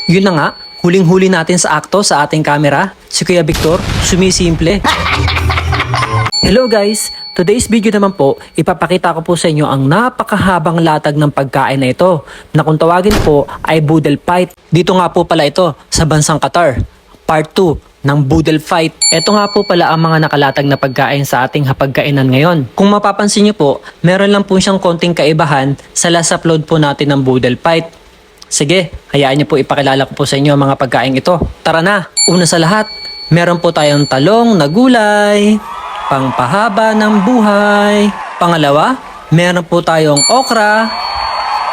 Yun na nga, huling-huli natin sa akto sa ating camera, si Kuya Victor, sumisimple. Hello guys! Today's video naman po, ipapakita ko po sa inyo ang napakahabang latag ng pagkain na ito na kung tawagin po ay Boodle Fight. Dito nga po pala ito sa bansang Qatar. Part 2 ng Boodle Fight. Ito nga po pala ang mga nakalatag na pagkain sa ating hapagkainan ngayon. Kung mapapansin nyo po, meron lang po siyang konting kaibahan sa last upload po natin ng Boodle Fight. Sige, hayaan nyo po ipakilala ko po sa inyo ang mga pagkain ito. Tara na! Una sa lahat, meron po tayong talong na gulay, pangpahaba ng buhay. Pangalawa, meron po tayong okra.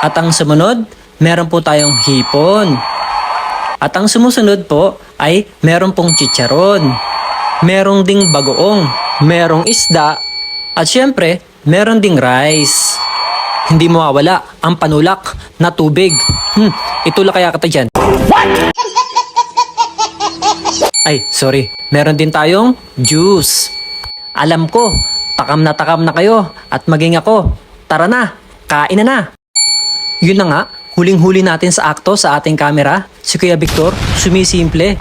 At ang sumunod, meron po tayong hipon. At ang sumusunod po ay meron pong chicharon. Merong ding bagoong, merong isda, at syempre, meron ding rice. Hindi mawawala ang panulak na tubig. Itulak kaya kita dyan. What? Ay, sorry. Meron din tayong juice. Alam ko, takam na kayo at maging ako. Tara na, kain na. Yun na nga, huling-huli natin sa akto sa ating camera, si Kuya Victor, sumisimple.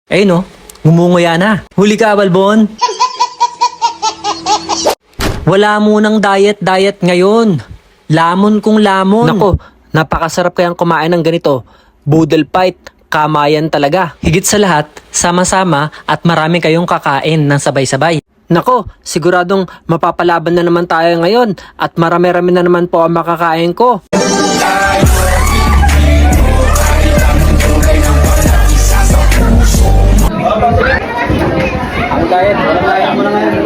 Ayun no, ngumunguya na. Huli ka, Balbon. Wala munang diet ngayon. Lamon kung lamon. Nako, napakasarap kayang kumain ng ganito. Boodle Fight, kamayan talaga. Higit sa lahat, sama-sama at marami kayong kakain ng sabay-sabay. Nako, siguradong mapapalaban na naman tayo ngayon at marami-rami na naman po ang makakain ko. Ang diet, walang diet mo na ngayon.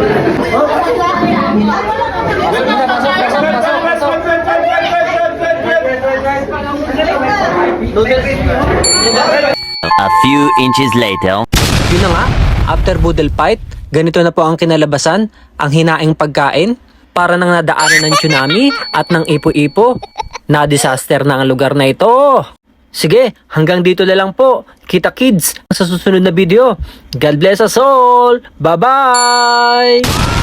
A few inches later. Yun na nga, after Boodle Fight, ganito na po ang kinalabasan, ang hinaing pagkain, para nang nadaanan ng tsunami at ng ipo-ipo. Na-disaster na ang lugar na ito. Sige, hanggang dito na lang po. Kita kids sa susunod na video. God bless us all. Bye-bye!